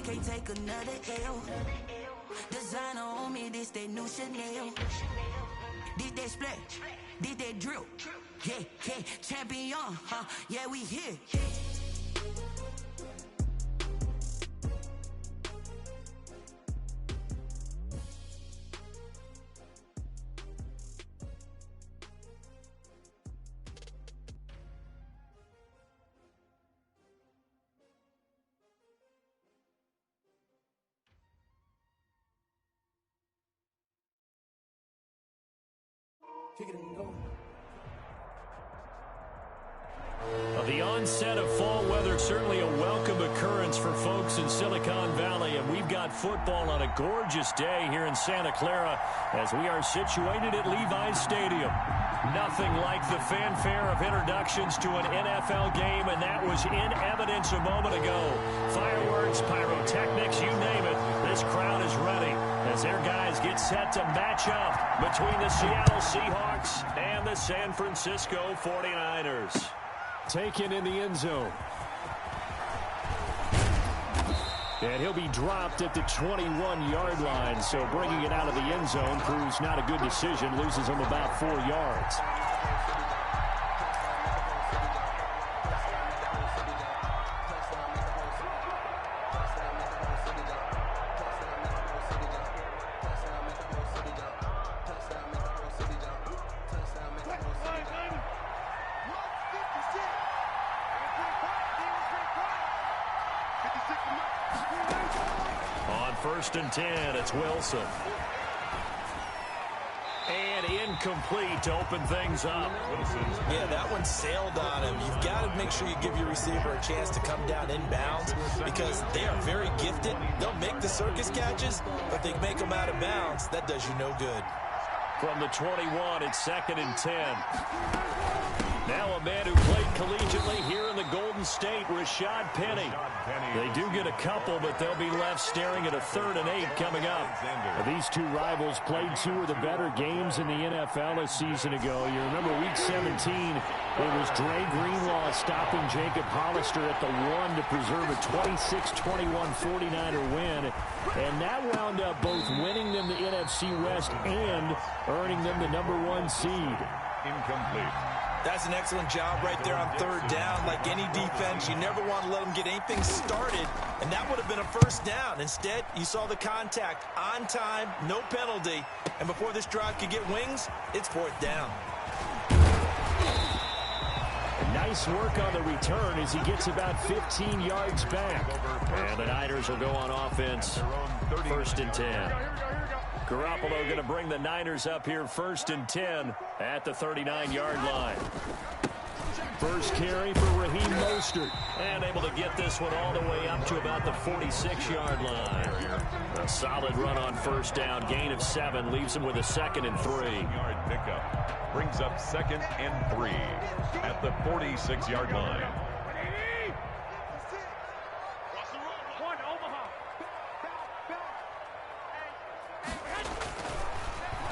can't take another L. Designer on me, this that new Chanel. This that splash, this that drill. Yeah, yeah, champion, huh? Yeah, we here. The onset of fall weather, certainly a welcome occurrence for folks in Silicon Valley, and we've got football on a gorgeous day here in Santa Clara as we are situated at Levi's Stadium. Nothing like the fanfare of introductions to an NFL game, and that was in evidence a moment ago. Fireworks, pyrotechnics, you name it, this crowd is ready as their guys get set to match up between the Seattle Seahawks and the San Francisco 49ers. Taken in the end zone. And he'll be dropped at the 21-yard line, so bringing it out of the end zone proves not a good decision, loses him about 4 yards. First and 10, it's Wilson. And incomplete to open things up. Yeah, that one sailed on him. You've got to make sure you give your receiver a chance to come down inbounds because they are very gifted. They'll make the circus catches, but they make them out of bounds. That does you no good. From the 21, it's 2nd and 10. Now a man who played collegiately here in the Golden State, Rashad Penny. They do get a couple, but they'll be left staring at a 3rd and 8 coming up. These two rivals played 2 of the better games in the NFL a season ago. You remember Week 17, it was Dre Greenlaw stopping Jacob Hollister at the 1 to preserve a 26-21 49er win. And that wound up both winning them the NFC West and earning them the #1 seed. Incomplete. That's an excellent job right there on 3rd down. Like any defense, you never want to let them get anything started, and that would have been a 1st down. Instead, you saw the contact on time, no penalty, and before this drive could get wings, it's 4th down. Nice work on the return as he gets about 15 yards back. And the Niners will go on offense, 1st and 10. Garoppolo going to bring the Niners up here 1st and 10 at the 39-yard line. First carry for Raheem Mostert. And able to get this one all the way up to about the 46-yard line. A solid run on 1st down. Gain of 7 leaves him with a 2nd and 3. Yard pickup brings up 2nd and 3 at the 46-yard line.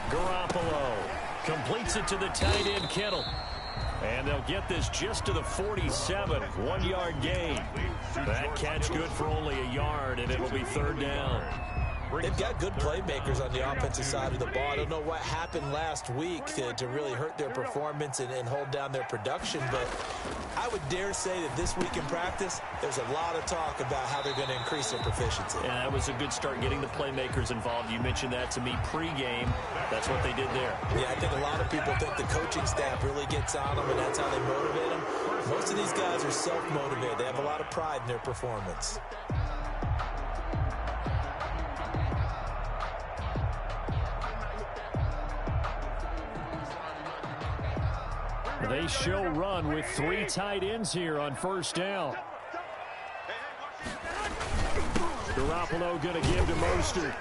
Garoppolo completes it to the tight end, Kittle. And they'll get this just to the 47, 1-yard gain. That catch good for only a yard, and it'll be 3rd down. They've got good playmakers on the offensive side of the ball. I don't know what happened last week to really hurt their performance and hold down their production, but I would dare say that this week in practice, there's a lot of talk about how they're going to increase their proficiency. Yeah, that was a good start getting the playmakers involved. You mentioned that to me pregame. That's what they did there. Yeah, I think a lot of people think the coaching staff really gets on them, and that's how they motivate them. Most of these guys are self-motivated. They have a lot of pride in their performance. They show run with 3 tight ends here on 1st down. Garoppolo going to give to Mostert.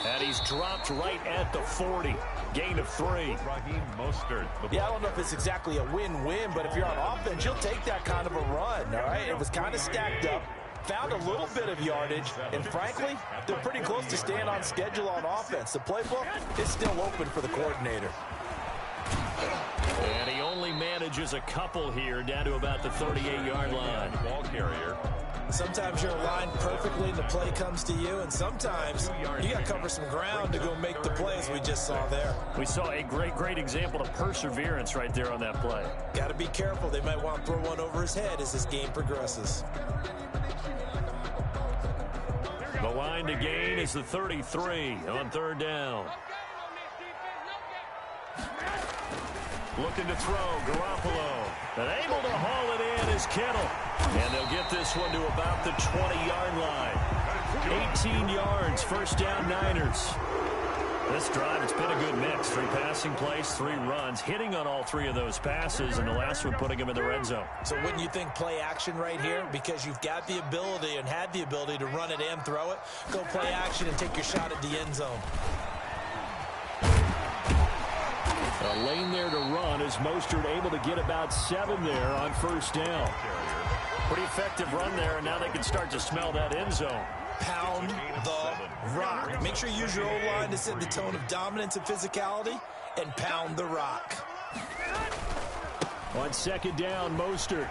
And he's dropped right at the 40. Gain of 3. Raheem Mostert. Yeah, I don't know if it's exactly a win-win, but if you're on offense, you'll take that kind of a run, all right? It was kind of stacked up. Found a little bit of yardage, and frankly, they're pretty close to staying on schedule on offense. The playbook is still open for the coordinator. And he only manages a couple here down to about the 38-yard line. Ball carrier Sometimes you're aligned perfectly and the play comes to you, and sometimes you got to cover some ground to go make the plays we just saw there. We saw a great example of perseverance right there on that play. Got to be careful. They might want to throw one over his head as this game progresses. The line to gain is the 33 on third down. Looking to throw, Garoppolo. And able to haul it in is Kittle. And they'll get this one to about the 20-yard line. 18 yards, first down Niners. This drive, it's been a good mix. 3 passing plays, 3 runs, hitting on all 3 of those passes, and the last one putting them in the red zone. So wouldn't you think play action right here? Because you've got the ability and had the ability to run it and throw it. Go play action and take your shot at the end zone. A lane there to run as Mostert able to get about 7 there on first down. Pretty effective run there, and now they can start to smell that end zone. Pound the rock. Make sure you use your O-line to set the tone of dominance and physicality, and pound the rock. On second down, Mostert.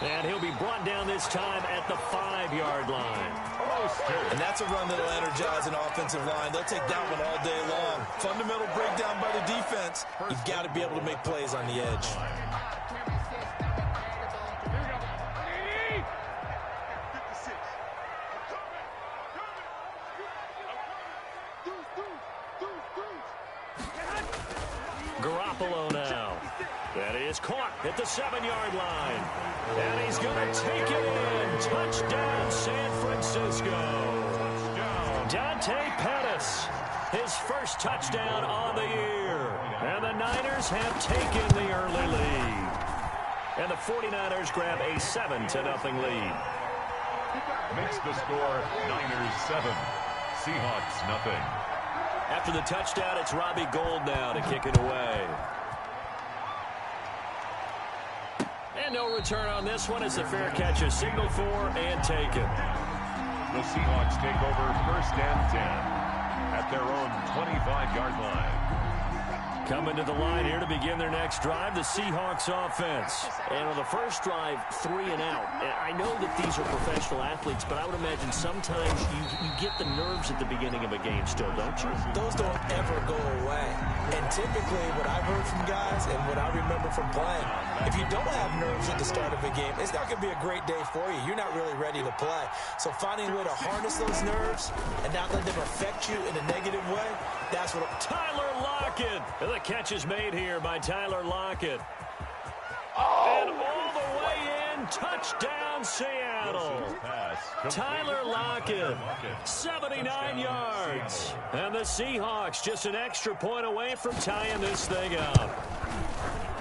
And he'll be brought down this time at the 5-yard line. And that's a run that'll energize an offensive line. They'll take that one all day long. Fundamental breakdown by the defense. You've got to be able to make plays on the edge. Garoppolo now. That is caught at the 7-yard line. And he's going to take it in. Touchdown, San Francisco. Dante Pettis, his first touchdown on the year. And the Niners have taken the early lead. And the 49ers grab a 7-0 lead. Makes the score Niners 7, Seahawks nothing. After the touchdown, it's Robbie Gould now to kick it away. And no return on this one as the fair catch is signaled for and taken. The Seahawks take over first and 10 at their own 25-yard line. Coming to the line here to begin their next drive, the Seahawks offense. And on the first drive, 3 and out. And I know that these are professional athletes, but I would imagine sometimes you get the nerves at the beginning of a game still, don't you? Those don't ever go away. And typically what I've heard from guys and what I remember from playing, if you don't have nerves at the start of a game, it's not going to be a great day for you. You're not really ready to play. So finding a way to harness those nerves and not let them affect you in a negative way, that's what Tyler Lockett. The catch is made here by Tyler Lockett. And all the way in, touchdown Seattle. Tyler Lockett, 79 yards. And the Seahawks just an extra point away from tying this thing up.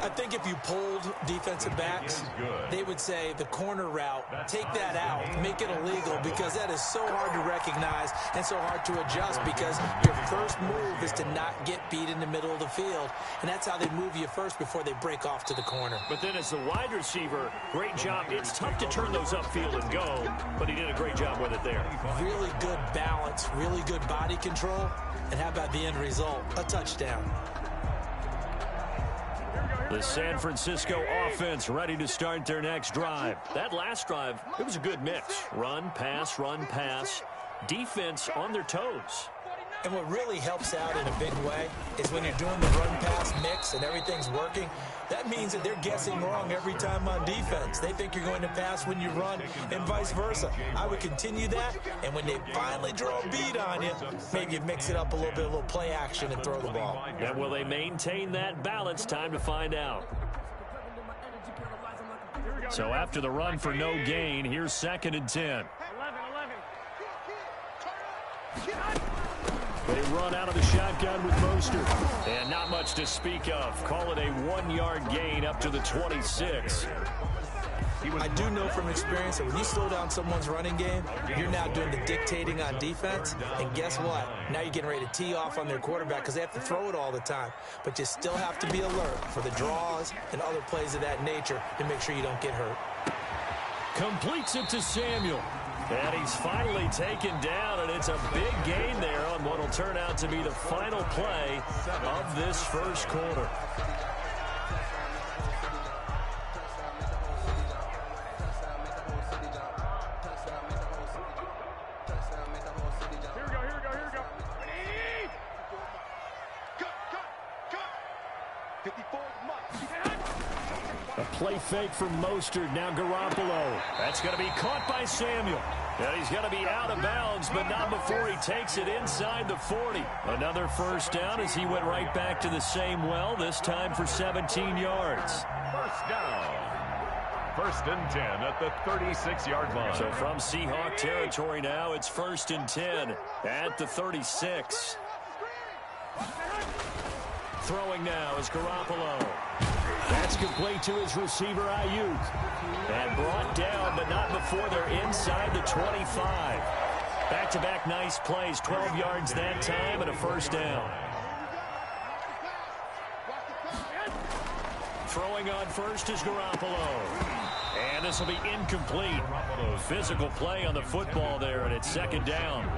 I think if you polled defensive backs, they would say the corner route, take that out, make it illegal, because that is so hard to recognize and so hard to adjust, because your first move is to not get beat in the middle of the field, and that's how they move you first before they break off to the corner. But then as the wide receiver, great job. It's tough to turn those upfield and go, but he did a great job with it there. Really good balance, really good body control, and how about the end result? A touchdown. The San Francisco offense ready to start their next drive. That last drive, it was a good mix. Run, pass. Defense on their toes. And what really helps out in a big way is when you're doing the run-pass mix and everything's working, that means that they're guessing wrong every time on defense. They think you're going to pass when you run and vice versa. I would continue that, and when they finally draw a beat on you, maybe you mix it up a little play action and throw the ball. And will they maintain that balance? Time to find out. So after the run for no gain, here's 2nd and 10. They run out of the shotgun with Mostert. And not much to speak of. Call it a 1-yard gain up to the 26. I do know from experience that when you slow down someone's running game, you're now doing the dictating on defense. And guess what? Now you're getting ready to tee off on their quarterback because they have to throw it all the time. But you still have to be alert for the draws and other plays of that nature to make sure you don't get hurt. Completes it to Samuel. And he's finally taken down, and it's a big gain there on what will turn out to be the final play of this first quarter. play fake from Mostert. Now Garoppolo. That's going to be caught by Samuel. And he's going to be out of bounds, but not before he takes it inside the 40. Another first down as he went right back to the same well, this time for 17 yards. First down. First and 10 at the 36-yard line. So from Seahawk territory now, it's first and 10 at the 36. Throwing now is Garoppolo. That's complete to his receiver, Ayuk. And brought down, but not before they're inside the 25. Back-to-back nice plays, 12 yards that time and a first down. Throwing on first is Garoppolo. And this will be incomplete. Physical play on the football there, and it's second down.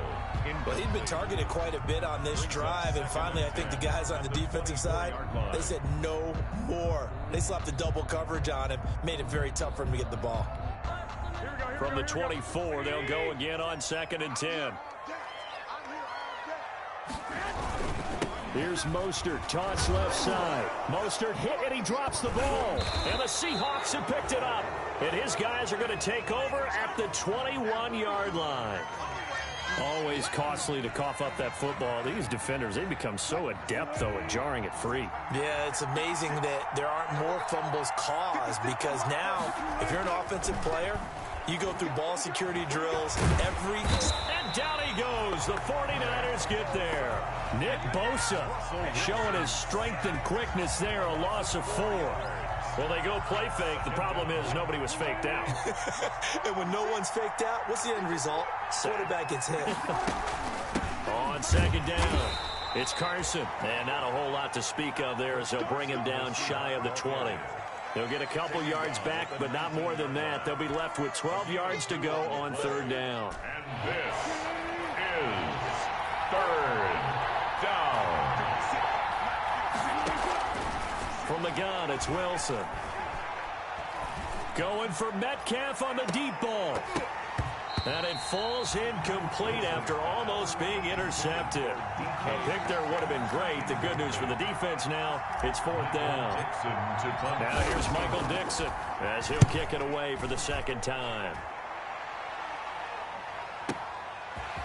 Well, he'd been targeted quite a bit on this drive, and finally I think the guys on the defensive side, they said no more. They slapped the double coverage on him, made it very tough for him to get the ball. From the 24, they'll go again on second and 10. Here's Mostert, toss left side. Mostert hit, and he drops the ball. And the Seahawks have picked it up. And his guys are going to take over at the 21-yard line. Always costly to cough up that football. These defenders, they become so adept, though, at jarring it free. Yeah, it's amazing that there aren't more fumbles caused, because now, if you're an offensive player, you go through ball security drills every... And down he goes. The 49ers get there. Nick Bosa showing his strength and quickness there, a loss of 4. Well, they go play fake. The problem is nobody was faked out. And when no one's faked out, what's the end result? Quarterback gets hit. On second down, it's Carson. And not a whole lot to speak of there as they'll bring him down shy of the 20. They'll get a couple yards back, but not more than that. They'll be left with 12 yards to go on third down. And this is third down. From the gun, it's Wilson. Going for Metcalf on the deep ball. And it falls incomplete after almost being intercepted. A pick there would have been great. The good news for the defense now, it's fourth down. Now here's Michael Dixon as he'll kick it away for the second time.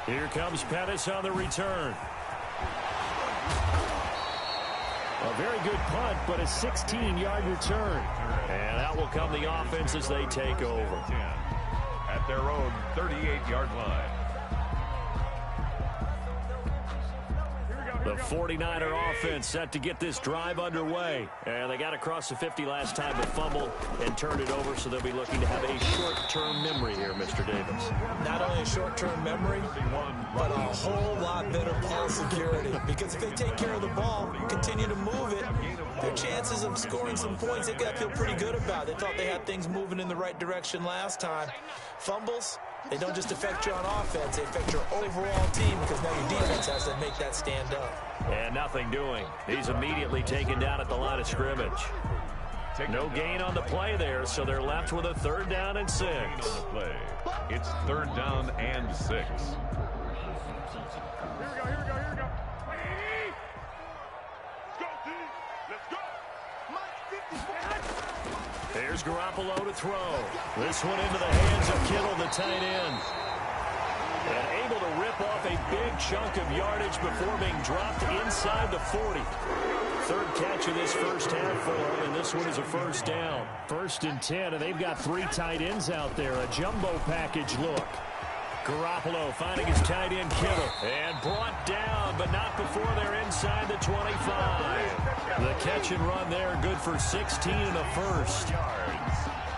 Here comes Pettis on the return. A very good punt, but a 16-yard return. And out will come the offense as they take over. At their own 38-yard line. The 49er offense set to get this drive underway. And they got across the 50 last time, but fumbled and turned it over, so they'll be looking to have a short-term memory here, Mr. Davis. Not only a short-term memory, but a whole lot better ball security. Because if they take care of the ball, continue to move it, their chances of scoring some points, they got to feel pretty good about. They thought they had things moving in the right direction last time. Fumbles, they don't just affect you on offense, they affect your overall team, because now your defense has to make that stand up. And nothing doing. He's immediately taken down at the line of scrimmage. No gain on the play there, so they're left with a third down and 6. It's third down and 6. Here we go. Let's go. Here's Garoppolo to throw. This one into the hands of Kittle, the tight end. And able to rip off a big chunk of yardage before being dropped inside the 40. Third catch of this first half for him, and this one is a first down. First and 10, and they've got 3 tight ends out there. A jumbo package look. Garoppolo finding his tight end Kittle. And brought down, but not before they're inside the 25. The catch and run there, good for 16 and a first.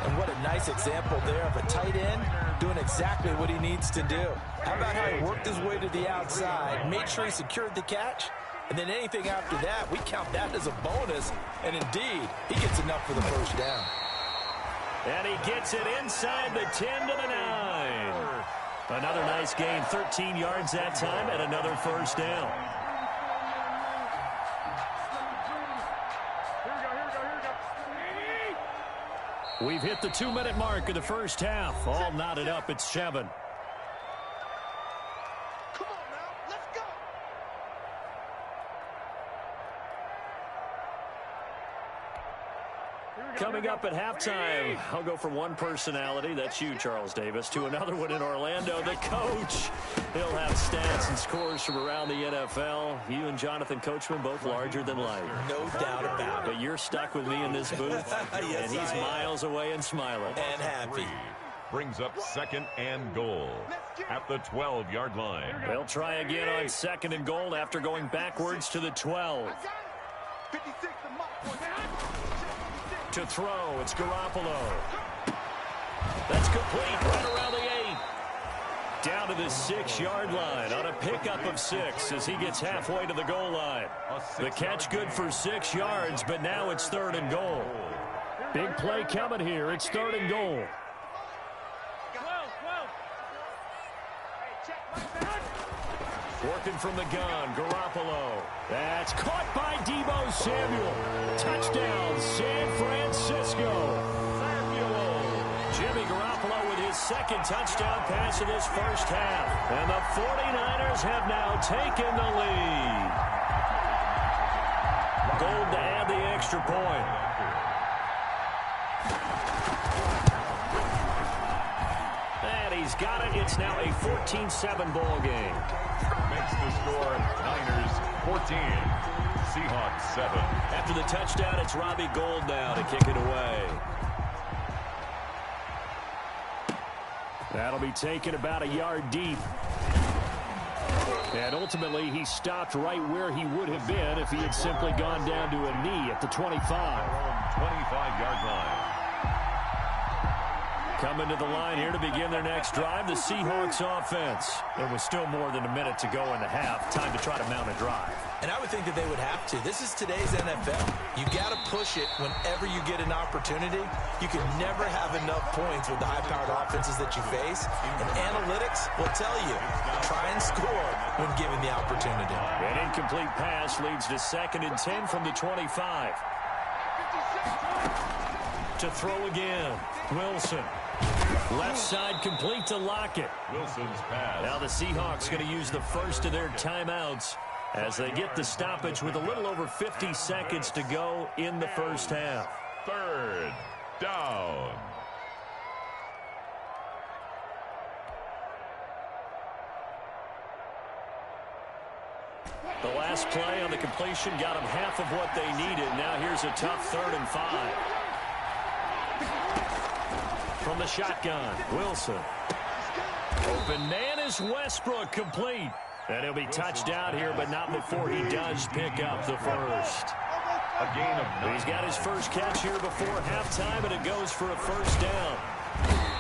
And what a nice example there of a tight end doing exactly what he needs to do. How about how he worked his way to the outside, made sure he secured the catch, and then anything after that, we count that as a bonus. And indeed, he gets enough for the first down. And he gets it inside the 10 to the 9. Another nice gain, 13 yards that time, and another first down. We've hit the 2-minute mark of the first half. All knotted up at 7. Come on now, let's go. Here we Coming up at halftime, I'll go from one personality, that's you, Charles Davis, to another one in Orlando, the coach. He'll have stats and scores from around the NFL. You and Jonathan Coachman, both larger than life. No doubt about it. But you're stuck with me in this booth, Yes, and he's miles away and smiling. And happy. Brings up 2nd and goal at the 12-yard line. They'll try again on 2nd and goal after going backwards to the 12. 56 to mark. To throw, it's Garoppolo. That's complete right around the 8. Down to the 6-yard line on a pickup of 6 as he gets halfway to the goal line. The catch good for 6 yards, but now it's 3rd and goal. Big play coming here. It's 3rd and goal. Working from the gun, Garoppolo. That's caught by Deebo Samuel. Touchdown, San Francisco. Jimmy Garoppolo with his 2nd touchdown pass of this first half. And the 49ers have now taken the lead. Gold to add the extra point. And he's got it. It's now a 14-7 ball game. Makes the score Niners 14, Seahawks 7. After the touchdown, it's Robbie Gould now to kick it away. That'll be taken about a yard deep. And ultimately, he stopped right where he would have been if he had simply gone down to a knee at the 25. 25-yard line. Coming to the line here to begin their next drive, the Seahawks offense. There was still more than a minute to go in the half. Time to try to mount a drive. And I would think that they would have to. This is today's NFL. You got to push it whenever you get an opportunity. You can never have enough points with the high-powered offenses that you face. And analytics will tell you, try and score when given the opportunity. An incomplete pass leads to 2nd and 10 from the 25. To throw again, Wilson. Left side complete to Lockett. Wilson's pass. Now the Seahawks going to use the first of their timeouts as they get the stoppage with a little over 50 seconds to go in the first half. 3rd down. The last play on the completion got them half of what they needed. Now here's a tough 3rd and 5. From the shotgun, Wilson. Open man is Westbrook, complete. And he'll be touched out here, but not before he does pick up the first. A gain of 9. He's got his first catch here before halftime, and it goes for a first down.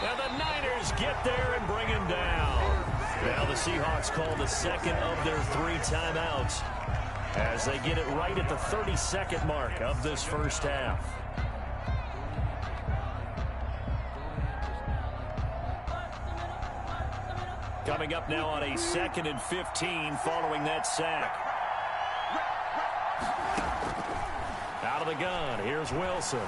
And the Niners get there and bring him down. Now the Seahawks call the 2nd of their 3 timeouts as they get it right at the 32nd mark of this first half. Coming up now on a 2nd and 15 following that sack. Out of the gun, here's Wilson.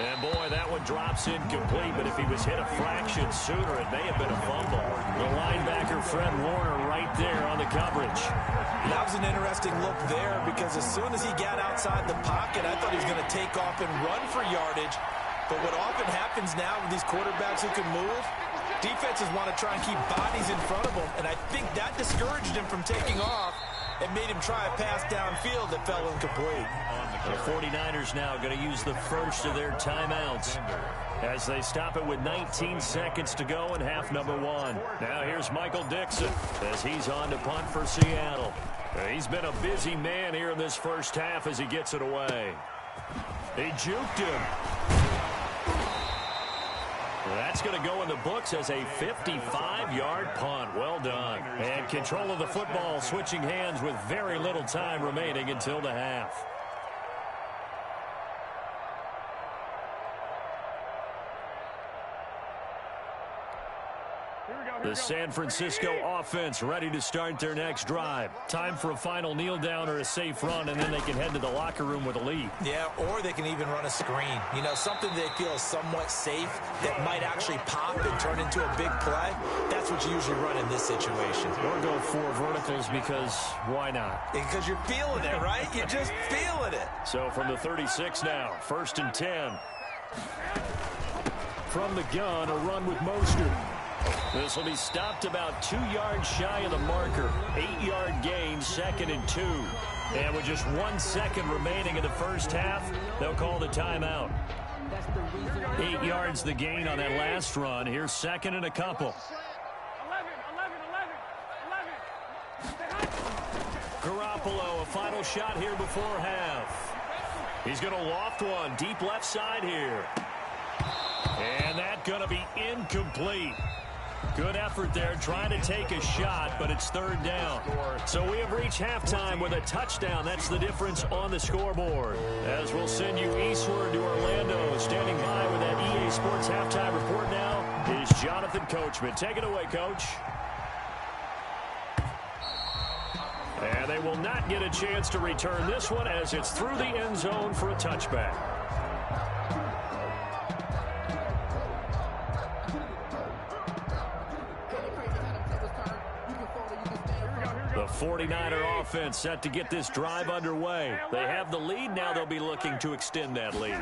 And boy, that one drops incomplete, but if he was hit a fraction sooner, it may have been a fumble. The linebacker, Fred Warner, right there on the coverage. That was an interesting look there because as soon as he got outside the pocket, I thought he was going to take off and run for yardage. But what often happens now with these quarterbacks who can move, defenses want to try and keep bodies in front of them, and I think that discouraged him from taking off and made him try a pass downfield that fell incomplete. The 49ers now going to use the first of their timeouts as they stop it with 19 seconds to go in half number 1. Now here's Michael Dixon as he's on to punt for Seattle. He's been a busy man here in this first half as he gets it away. He juked him. That's going to go in the books as a 55-yard punt. Well done. And control of the football switching hands with very little time remaining until the half. Here we go. The San Francisco offense ready to start their next drive. Time for a final kneel down or a safe run, and then they can head to the locker room with a lead. Yeah, or they can even run a screen. You know, something they feel is somewhat safe that might actually pop and turn into a big play. That's what you usually run in this situation. Or go 4 verticals because why not? Because you're feeling it, right? You're just feeling it. So from the 36 now, 1st and 10. From the gun, a run with Mostert. This will be stopped about 2 yards shy of the marker. 8-yard gain, 2nd and 2. And with just 1 second remaining in the first half, they'll call the timeout. 8 yards the gain on that last run. Here's 2nd and a couple. Garoppolo, a final shot here before half. He's going to loft one deep left side here. And that's going to be incomplete. Good effort there trying to take a shot, but it's 3rd down. So we have reached halftime with a touchdown. That's the difference on the scoreboard. As we'll send you eastward to Orlando. Standing by with that EA Sports halftime report now is Jonathan Coachman. Take it away, Coach. And they will not get a chance to return this one as it's through the end zone for a touchback. The 49er offense set to get this drive underway. They have the lead. Now they'll be looking to extend that lead.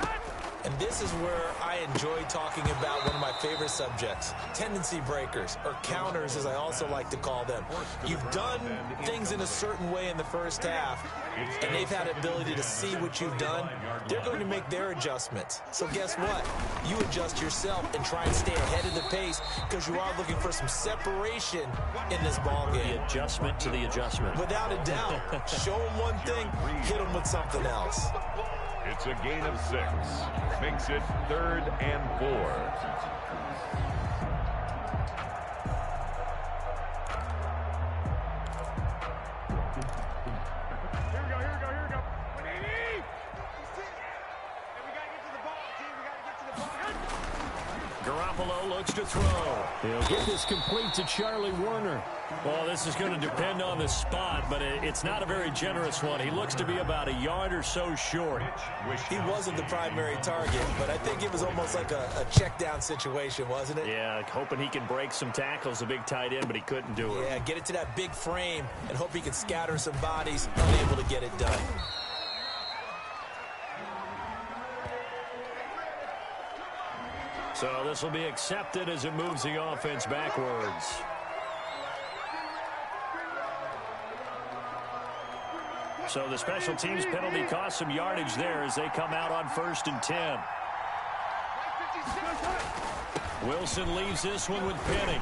And this is where I enjoy talking about one of my favorite subjects, tendency breakers, or counters as I also like to call them. You've done things in a certain way in the first half, and they've had the ability to see what you've done. They're going to make their adjustments. So guess what? You adjust yourself and try and stay ahead of the pace because you are looking for some separation in this ball game. The adjustment to the adjustment. Without a doubt. Show them one thing, hit them with something else. It's a gain of 6. Makes it 3rd and 4. Here we go. Hey, we got to get to the ball, team. We got to get to the ball. Garoppolo looks to throw. He'll get this complete to Charlie Warner. Well, this is going to depend on the spot, but it's not a very generous one. He looks to be about a yard or so short. He wasn't the primary target, but I think it was almost like a check down situation, wasn't it? Yeah, hoping he can break some tackles, a big tight end, but he couldn't do it. Yeah, get it to that big frame and hope he can scatter some bodies, unable to get it done. So this will be accepted as it moves the offense backwards. So the special teams penalty cost some yardage there as they come out on 1st and 10. Wilson leaves this one with Penny.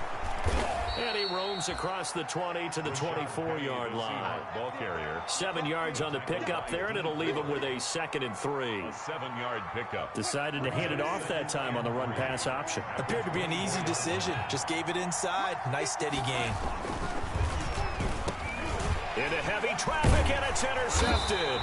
And he roams across the 20 to the 24-yard line. Ball carrier. 7 yards on the pickup there, and it'll leave him with a 2nd and 3. 7-yard pickup. Decided to hand it off that time on the run-pass option. Appeared to be an easy decision. Just gave it inside. Nice steady gain. Into heavy traffic, and it's intercepted.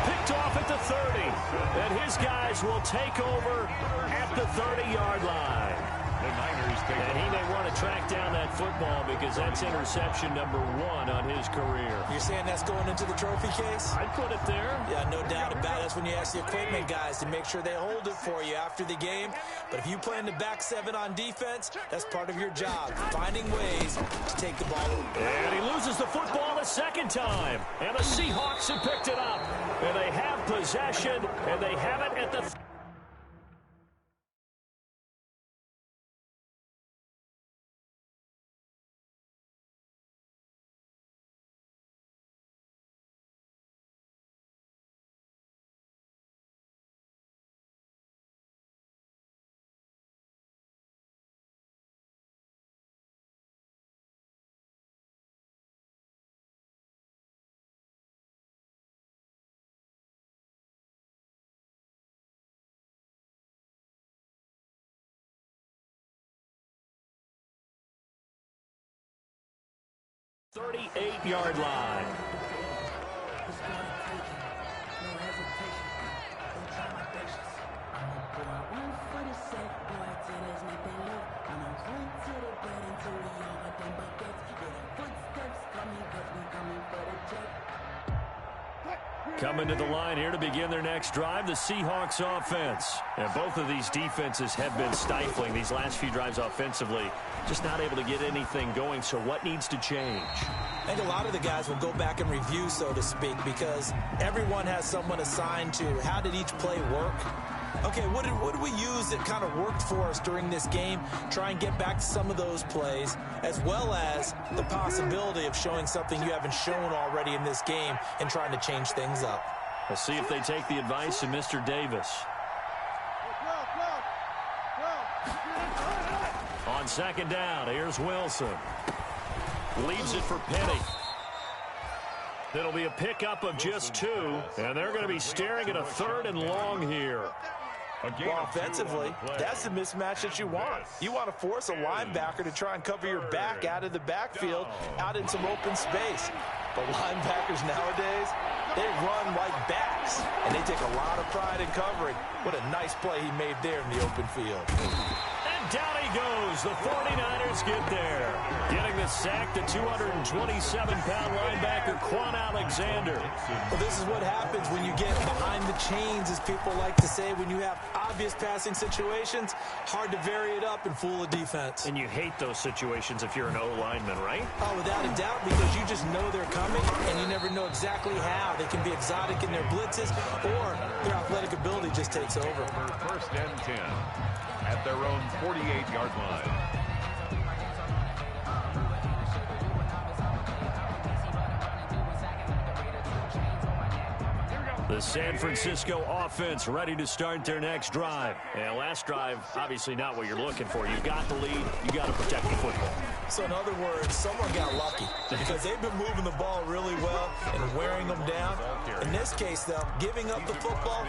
Picked off at the 30. And his guys will take over at the 30-yard line. The Niners take And he may want to track down that football because that's interception number 1 on his career. You're saying that's going into the trophy case? I'd put it there. Yeah, no doubt about it. That's when you ask the equipment guys to make sure they hold it for you after the game. But if you play in the back 7 on defense, that's part of your job, finding ways to take the ball. And he loses the football a 2nd time. And the Seahawks have picked it up. And they have possession, and they have it at the... ...38-yard line. coming to the line here to begin their next drive, the Seahawks offense. And both of these defenses have been stifling these last few drives offensively. Just not able to get anything going, so what needs to change? I think a lot of the guys will go back and review, so to speak, because everyone has someone assigned to how did each play work. Okay, what did we use that kind of worked for us during this game? Try and get back to some of those plays, as well as the possibility of showing something you haven't shown already in this game and trying to change things up. We'll see if they take the advice of Mr. Davis. On second down, here's Wilson. Leaves it for Penny. It'll be a pickup of just 2, and they're going to be staring at a 3rd and long here. Well, offensively, that's the mismatch that you want. You want to force a linebacker to try and cover your back out of the backfield, out in some open space. But linebackers nowadays, they run like backs, and they take a lot of pride in covering. What a nice play he made there in the open field. And down he goes. The 49ers get there. Getting the sack, the 227-pound linebacker, Quan Alexander. Well, this is what happens when you get behind the chains, as people like to say. When you have obvious passing situations, hard to vary it up and fool a defense. And you hate those situations if you're an O-lineman, right? Oh, without a doubt, because you just know they're coming, and you never know exactly how. They can be exotic in their blitzes, or their athletic ability just takes over. First and 10 at their own 48-yard line. The San Francisco offense ready to start their next drive. And last drive, obviously not what you're looking for. You've got the lead. You got to protect the football. So in other words, someone got lucky because they've been moving the ball really well and wearing them down. In this case, though, giving up the football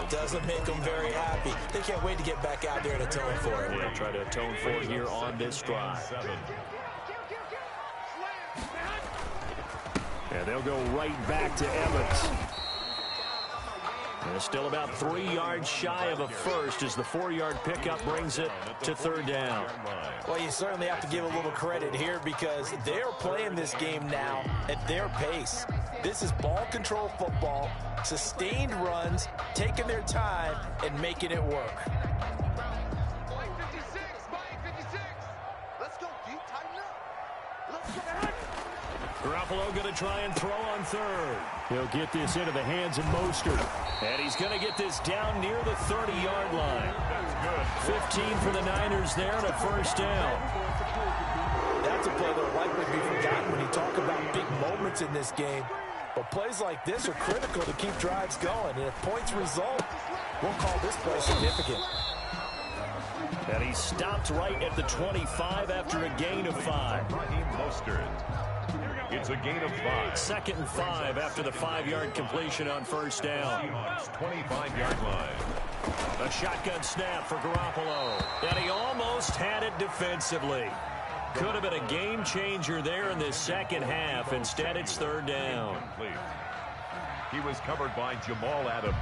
doesn't make them very happy. They can't wait to get back out there and atone for it. They'll try to atone for it here on this drive. And they'll go right back to Evans. And still about 3 yards shy of a first as the 4-yard pickup brings it to 3rd down. Well, you certainly have to give a little credit here because they're playing this game now at their pace. This is ball control football, sustained runs, taking their time, and making it work. Garoppolo going to try and throw on 3rd. He'll get this into the hands of Mostert. And he's going to get this down near the 30-yard line. 15 for the Niners there and a first down. That's a play that will likely be forgotten when you talk about big moments in this game. But plays like this are critical to keep drives going. And if points result, we'll call this play significant. And he stopped right at the 25 after a gain of 5. It's a gain of 5. 2nd and 5 after the 5-yard completion on first down. 25-yard line. A shotgun snap for Garoppolo. And he almost had it defensively. Could have been a game changer there in this second half. Instead, it's 3rd down. He was covered by Jamal Adams.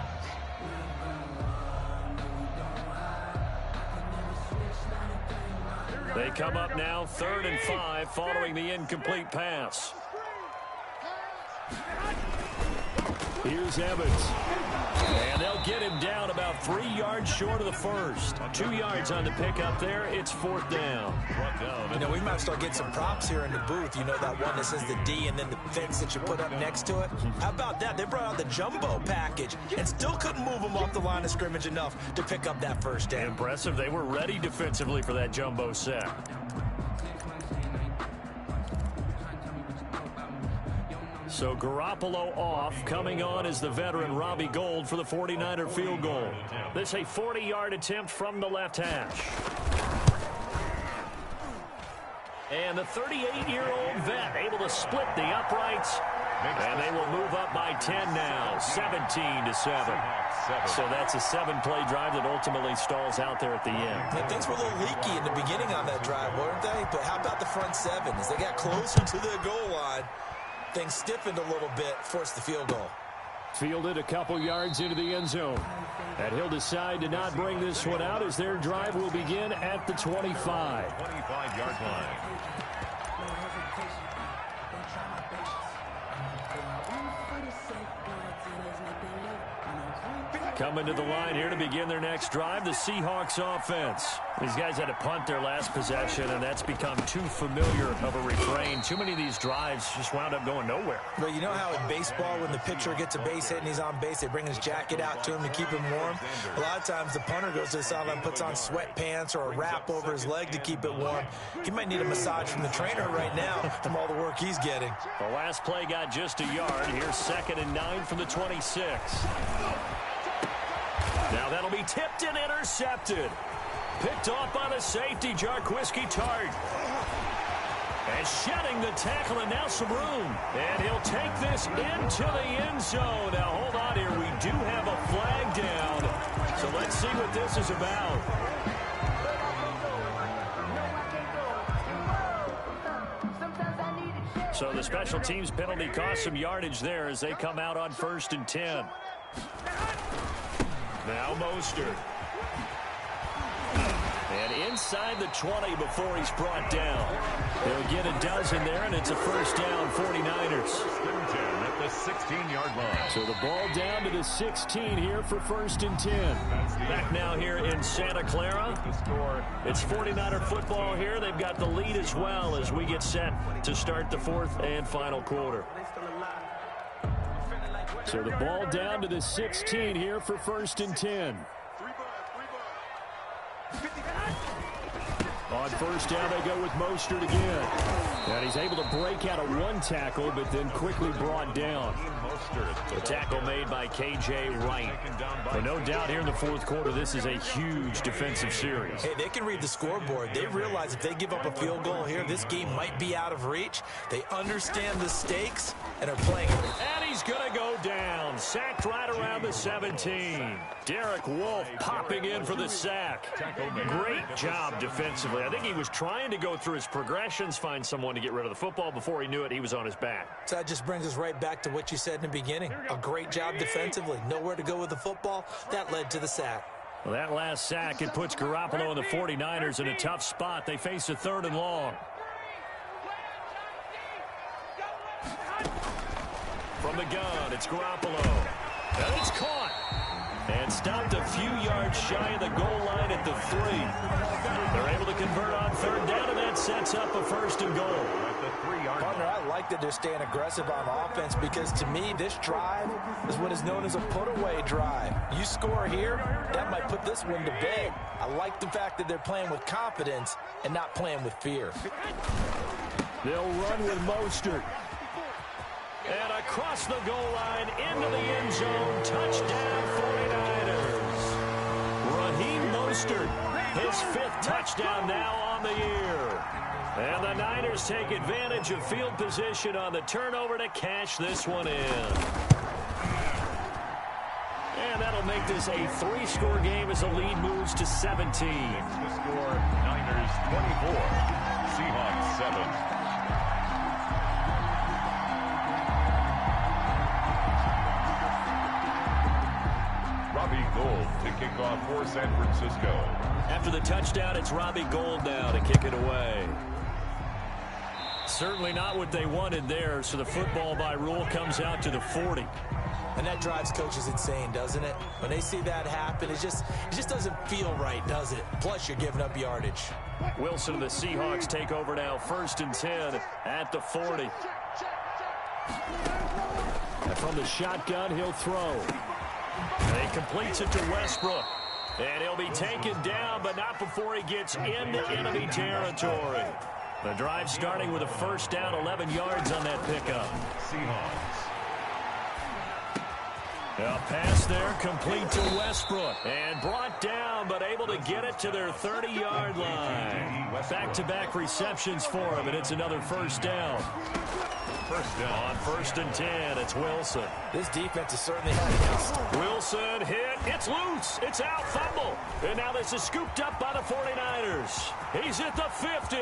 They come up now 3rd and 5 following the incomplete pass. Here's Evans. And they'll get him down about 3 yards short of the first. 2 yards on the pickup there. It's 4th down. You know, we might start getting some props here in the booth. You know, that one that says the D and then the fence that you put up next to it. How about that? They brought out the jumbo package and still couldn't move them off the line of scrimmage enough to pick up that first down. Impressive. They were ready defensively for that jumbo set. So Garoppolo off. Coming on is the veteran Robbie Gould for the 49er field goal. This a 40-yard attempt from the left hash. And the 38-year-old vet able to split the uprights. And they will move up by 10 now, 17-7. So that's a 7-play drive that ultimately stalls out there at the end. And things were a little leaky in the beginning on that drive, weren't they? But how about the front 7? As they got closer to the goal line, things stiffened a little bit, forced the field goal. Fielded a couple yards into the end zone. And he'll decide to not bring this one out as their drive will begin at the 25. 25-yard line. Coming to the line here to begin their next drive, the Seahawks offense. These guys had to punt their last possession, and that's become too familiar of a refrain. Too many of these drives just wound up going nowhere. Well, you know how in baseball, when the pitcher gets a base hit and he's on base, they bring his jacket out to him to keep him warm? A lot of times the punter goes to the sideline, puts on sweatpants or a wrap over his leg to keep it warm. He might need a massage from the trainer right now from all the work he's getting. The last play got just a yard. Here's 2nd and 9 from the 26. Now that'll be tipped and intercepted. Picked off by the safety, Jarquiski Tart. And shedding the tackle, and now some room. And he'll take this into the end zone. Now hold on here. We do have a flag down. So let's see what this is about. So the special teams penalty cost some yardage there as they come out on 1st and 10. Now Mostert. And inside the 20 before he's brought down. They'll get a dozen there, and it's a first down, 49ers. 1st and 10 at the 16-yard line. So the ball down to the 16 here for 1st and 10. Back now here in Santa Clara. It's 49er football here. They've got the lead as well as we get set to start the 4th and final quarter. So the ball down to the 16 here for 1st and 10. On 1st down, they go with Mostert again. And he's able to break out of one tackle, but then quickly brought down. The tackle made by K.J. Wright. But no doubt here in the 4th quarter, this is a huge defensive series. Hey, they can read the scoreboard. They realize if they give up a field goal here, this game might be out of reach. They understand the stakes and are playing it. And he's going to go down. Sacked right around the 17. Derek Wolfe popping in for the sack. Great job defensively. I think he was trying to go through his progressions, find someone to get rid of the football. Before he knew it, he was on his back. So that just brings us right back to what you said in the beginning. A great job defensively. Nowhere to go with the football. That led to the sack. Well, that last sack, it puts Garoppolo and the 49ers in a tough spot. They face a 3rd and long. From the gun, it's Garoppolo. And it's caught. And stopped a few yards shy of the goal line at the 3. They're able to convert on 3rd down, and that sets up a 1st and goal. At the 3-yard line. Partner, I like that they're staying aggressive on offense because, to me, this drive is what is known as a put-away drive. You score here, that might put this one to bed. I like the fact that they're playing with confidence and not playing with fear. They'll run with Mostert. And across the goal line into the end zone. Touchdown, 49ers. Raheem Mostert, his 5th touchdown now on the year. And the Niners take advantage of field position on the turnover to cash this one in. And that'll make this a 3-score game as the lead moves to 17. The score, Niners 24, Seahawks 7. Robbie Gould to kick off for San Francisco. After the touchdown, it's Robbie Gould now to kick it away. Certainly not what they wanted there, so the football by rule comes out to the 40. And that drives coaches insane, doesn't it? When they see that happen, it just doesn't feel right, does it? Plus, you're giving up yardage. Wilson and the Seahawks take over now, 1st and 10 at the 40. And from the shotgun, he'll throw. And he completes it to Westbrook. And he'll be taken down, but not before he gets into enemy territory. The drive starting with a 1st down, 11 yards on that pickup. Seahawks. A pass there, complete to Westbrook. And brought down, but able to get it to their 30-yard line. Back-to-back receptions for him, and it's another 1st down. First down. On 1st and 10, it's Wilson. This defense has certainly had it. Wilson hit. It's loose. It's out. Fumble. And now this is scooped up by the 49ers. He's at the 50.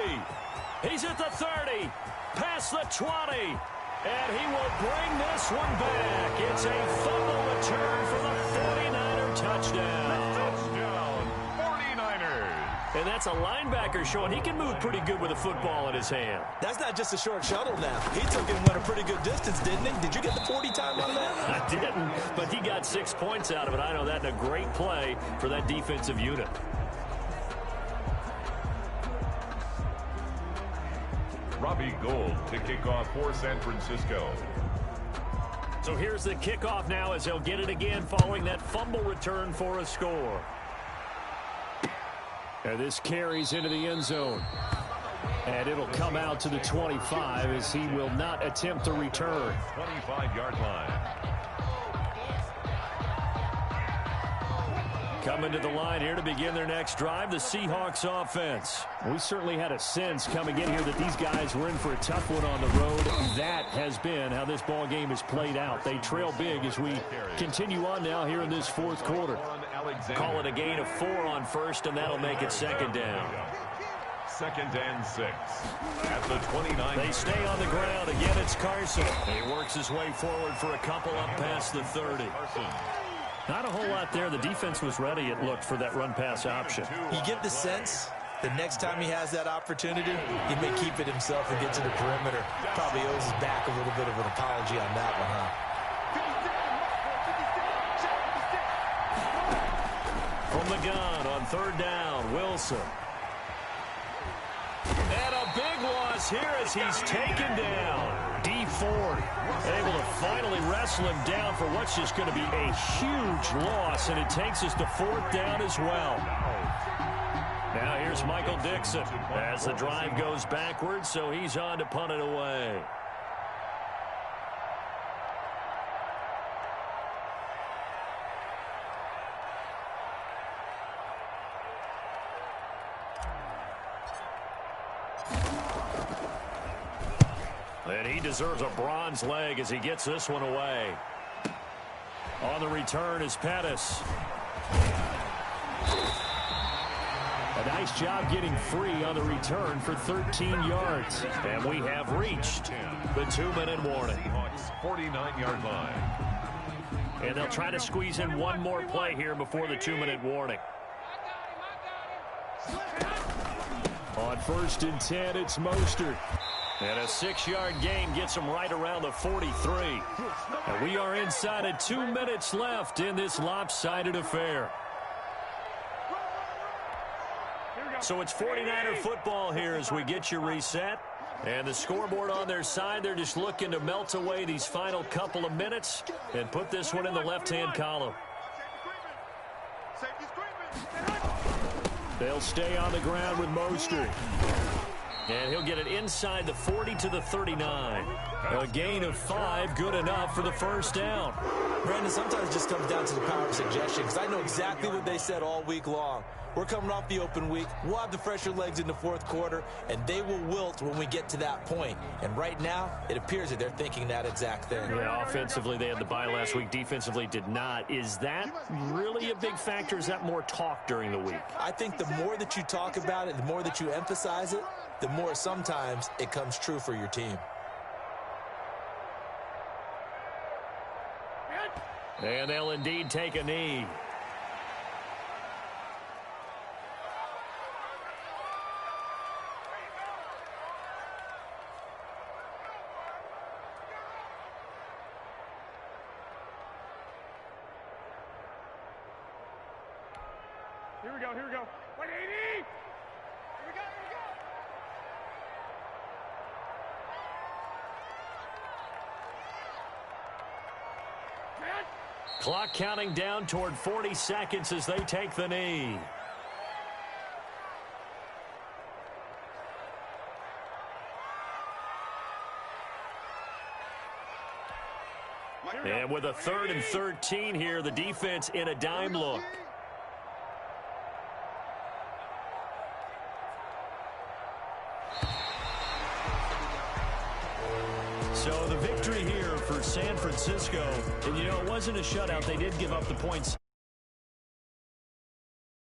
He's at the 30. Past the 20. And he will bring this one back. It's a fumble return for the 49er touchdown. Touchdown, 49ers. And that's a linebacker showing he can move pretty good with a football in his hand. That's not just a short shuttle now. He took it and went a pretty good distance, didn't he? Did you get the 40 time on that? I didn't, but he got 6 points out of it. I know that in a great play for that defensive unit. Robbie Gould to kick off for San Francisco. So here's the kickoff now as they'll get it again following that fumble return for a score. And this carries into the end zone. And it'll come out to the 25 as he will not attempt to return. 25-yard line. Coming to the line here to begin their next drive, the Seahawks offense. We certainly had a sense coming in here that these guys were in for a tough one on the road. That has been how this ball game has played out. They trail big as we continue on now here in this fourth quarter. Call it a gain of 4 on first, and that'll make it second down. 2nd and 6 at the 29. They stay on the ground. Again, it's Carson. He works his way forward for a couple up past the 30. Not a whole lot there. The defense was ready, it looked, for that run-pass option. You get the sense the next time he has that opportunity, he may keep it himself and get to the perimeter. Probably owes his back a little bit of an apology on that one, huh? From the gun on 3rd down, Wilson. And a big loss here as he's taken down. D Ford able to finally wrestle him down for what's just going to be a huge loss, and it takes us to 4th down as well. Now here's Michael Dixon as the drive goes backwards, so he's on to punt it away. And he deserves a bronze leg as he gets this one away. On the return is Pettis. A nice job getting free on the return for 13 yards. And we have reached the 2-minute warning. 49-yard line. And they'll try to squeeze in one more play here before the 2-minute warning. On 1st and 10, it's Mostert. And a 6-yard gain gets him right around the 43. And we are inside of 2 minutes left in this lopsided affair. So it's 49er football here as we get you reset. And the scoreboard on their side, they're just looking to melt away these final couple of minutes and put this one in the left-hand column. They'll stay on the ground with Mostert. And he'll get it inside the 40 to the 39. A gain of 5, good enough for the 1st down. Brandon, sometimes it just comes down to the power of suggestion, because I know exactly what they said all week long. We're coming off the open week. We'll have the fresher legs in the 4th quarter, and they will wilt when we get to that point. And right now, it appears that they're thinking that exact thing. Yeah, offensively, they had the bye last week. Defensively, did not. Is that really a big factor? Is that more talk during the week? I think the more that you talk about it, the more that you emphasize it, the more sometimes it comes true for your team. And they'll indeed take a knee. Here we go, here we go. 180! Here we go, here we go! Clock counting down toward 40 seconds as they take the knee. And with a 3rd and 13 here, the defense in a dime look. So the victory here for San Francisco. And, you know, it wasn't a shutout. They did give up the points.